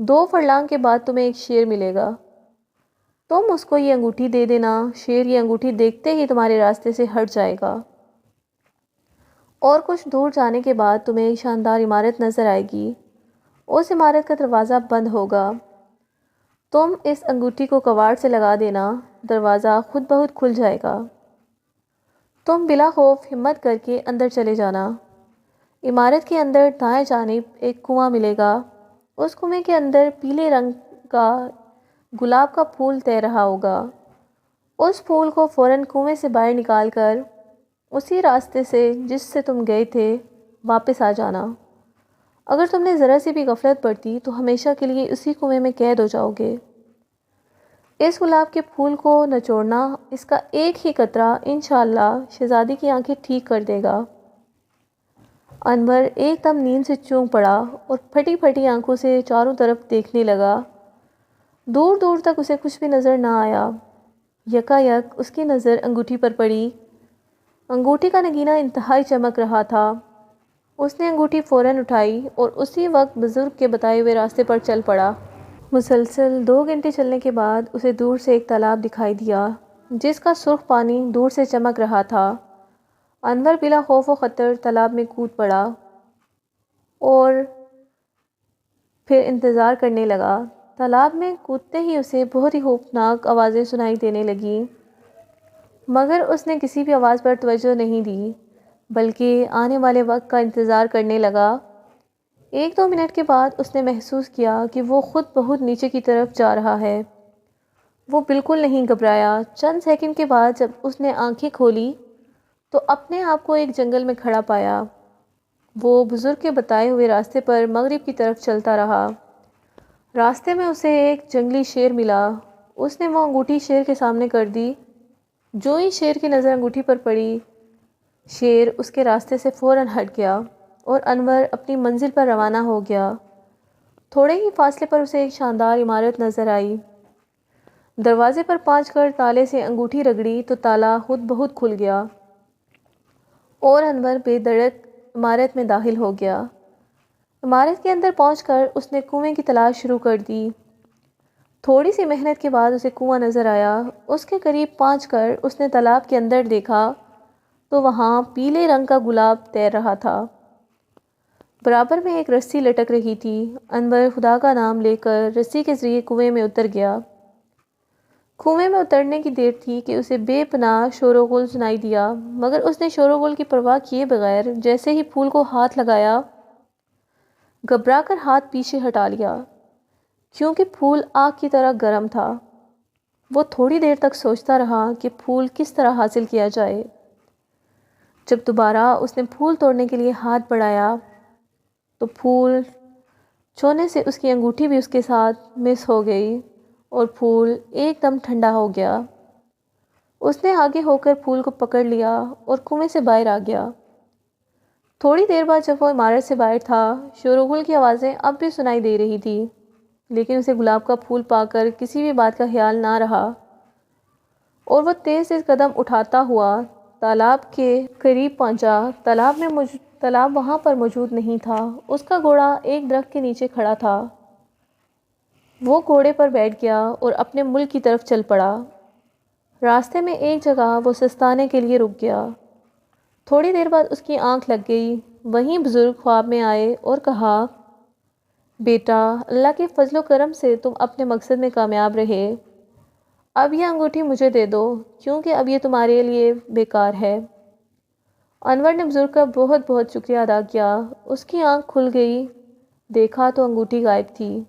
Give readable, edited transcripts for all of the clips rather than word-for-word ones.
2 furlong کے بعد تمہیں ایک شیر ملے گا، تم اس کو یہ انگوٹھی دے دینا، شیر یہ انگوٹھی دیکھتے ہی تمہارے راستے سے ہٹ جائے گا، اور کچھ دور جانے کے بعد تمہیں ایک شاندار عمارت نظر آئے گی، اس عمارت کا دروازہ بند ہوگا، تم اس انگوٹھی کو کواڑ سے لگا دینا، دروازہ خود بخود کھل جائے گا، تم بلا خوف ہمت کر کے اندر چلے جانا، عمارت کے اندر دائیں جانب ایک کنواں ملے گا، اس کنویں کے اندر پیلے رنگ کا گلاب کا پھول تیر رہا ہوگا، اس پھول کو فوراً کنویں سے باہر نکال کر اسی راستے سے جس سے تم گئے تھے واپس آ جانا، اگر تم نے ذرا سی بھی غفلت برتی تو ہمیشہ کے لیے اسی کنویں میں قید ہو جاؤ گے، اس گلاب کے پھول کو نچوڑنا، اس کا ایک ہی قطرہ انشاءاللہ شہزادی کی آنکھیں ٹھیک کر دے گا۔ انور ایک دم نیند سے چونک پڑا اور پھٹی پھٹی آنکھوں سے چاروں طرف دیکھنے لگا، دور دور تک اسے کچھ بھی نظر نہ آیا، یکایک اس کی نظر انگوٹھی پر پڑی، انگوٹھی کا نگینہ انتہائی چمک رہا تھا، اس نے انگوٹھی فوراً اٹھائی اور اسی وقت بزرگ کے بتائے ہوئے راستے پر چل پڑا۔ مسلسل 2 گھنٹے چلنے کے بعد اسے دور سے ایک تالاب دکھائی دیا جس کا سرخ پانی دور سے چمک رہا تھا، انور بلا خوف و خطر تالاب میں کود پڑا اور پھر انتظار کرنے لگا، تالاب میں کودتے ہی اسے بہت ہی خوفناک آوازیں سنائی دینے لگیں، مگر اس نے کسی بھی آواز پر توجہ نہیں دی بلکہ آنے والے وقت کا انتظار کرنے لگا۔ 1-2 منٹ کے بعد اس نے محسوس کیا کہ وہ خود بہت نیچے کی طرف جا رہا ہے، وہ بالکل نہیں گھبرایا، چند سیکنڈ کے بعد جب اس نے آنکھیں کھولی تو اپنے آپ کو ایک جنگل میں کھڑا پایا، وہ بزرگ کے بتائے ہوئے راستے پر مغرب کی طرف چلتا رہا، راستے میں اسے ایک جنگلی شیر ملا، اس نے وہ انگوٹھی شیر کے سامنے کر دی، جو ہی شیر کی نظر انگوٹھی پر پڑی، شیر اس کے راستے سے فوراً ہٹ گیا اور انور اپنی منزل پر روانہ ہو گیا۔ تھوڑے ہی فاصلے پر اسے ایک شاندار عمارت نظر آئی، دروازے پر پہنچ کر تالے سے انگوٹھی رگڑی تو تالا خود بخود کھل گیا اور انور بے دھڑک عمارت میں داخل ہو گیا۔ عمارت کے اندر پہنچ کر اس نے کنویں کی تلاش شروع کر دی، تھوڑی سی محنت کے بعد اسے کنواں نظر آیا، اس کے قریب پہنچ کر اس نے تالاب کے اندر دیکھا تو وہاں پیلے رنگ کا گلاب تیر رہا تھا، برابر میں ایک رسی لٹک رہی تھی، انور خدا کا نام لے کر رسی کے ذریعے کنویں میں اتر گیا، کنویں میں اترنے کی دیر تھی کہ اسے بے پناہ شور و غل سنائی دیا، مگر اس نے شور و غل کی پرواہ کیے بغیر جیسے ہی پھول کو ہاتھ لگایا، گھبرا کر ہاتھ پیچھے ہٹا لیا، کیونکہ پھول آگ کی طرح گرم تھا، وہ تھوڑی دیر تک سوچتا رہا کہ پھول کس طرح حاصل کیا جائے، جب دوبارہ اس نے پھول توڑنے کے لیے ہاتھ بڑھایا تو پھول چھونے سے اس کی انگوٹھی بھی اس کے ساتھ مس ہو گئی اور پھول ایک دم ٹھنڈا ہو گیا، اس نے آگے ہو کر پھول کو پکڑ لیا اور کنویں سے باہر آ گیا۔ تھوڑی دیر بعد جب وہ عمارت سے باہر تھا، شور و غل کی آوازیں اب بھی سنائی دے رہی تھی، لیکن اسے گلاب کا پھول پا کر کسی بھی بات کا خیال نہ رہا اور وہ تیز تیز قدم اٹھاتا ہوا تالاب کے قریب پہنچا، تالاب وہاں پر موجود نہیں تھا، اس کا گھوڑا ایک درخت کے نیچے کھڑا تھا، وہ گھوڑے پر بیٹھ گیا اور اپنے ملک کی طرف چل پڑا، راستے میں ایک جگہ وہ سستانے کے لیے رک گیا، تھوڑی دیر بعد اس کی آنکھ لگ گئی، وہیں بزرگ خواب میں آئے اور کہا، بیٹا اللہ کے فضل و کرم سے تم اپنے مقصد میں کامیاب رہے، اب یہ انگوٹھی مجھے دے دو کیونکہ اب یہ تمہارے لیے بیکار ہے۔ انور نے بزرگ کا بہت بہت شکریہ ادا کیا، اس کی آنکھ کھل گئی، دیکھا تو انگوٹھی غائب تھی۔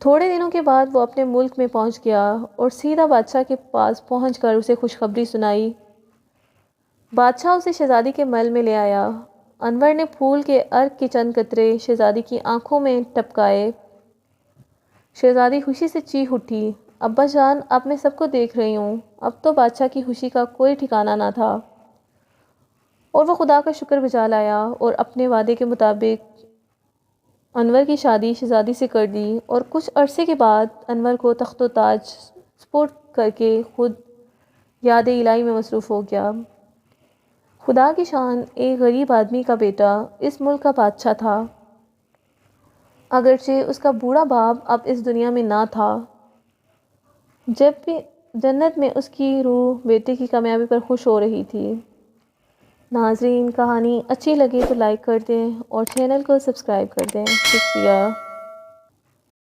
تھوڑے دنوں کے بعد وہ اپنے ملک میں پہنچ گیا اور سیدھا بادشاہ کے پاس پہنچ کر اسے خوشخبری سنائی، بادشاہ اسے شہزادی کے محل میں لے آیا، انور نے پھول کے عرق کے چند قطرے شہزادی کی آنکھوں میں ٹپکائے، شہزادی خوشی سے چیخ اٹھی، ابا جان اب میں سب کو دیکھ رہی ہوں، اب تو بادشاہ کی خوشی کا کوئی ٹھکانہ نہ تھا اور وہ خدا کا شکر بجا لایا اور اپنے وعدے کے مطابق انور کی شادی شہزادی سے کر دی اور کچھ عرصے کے بعد انور کو تخت و تاج سپرد کر کے خود یاد الہی میں مصروف ہو گیا۔ خدا کی شان، ایک غریب آدمی کا بیٹا اس ملک کا بادشاہ تھا، اگرچہ اس کا بوڑھا باپ اب اس دنیا میں نہ تھا۔ جب بھی جنت میں اس کی روح بیٹے کی کامیابی پر خوش ہو رہی تھی۔ ناظرین، کہانی اچھی لگے تو لائک کر دیں اور چینل کو سبسکرائب کر دیں۔ شکریہ۔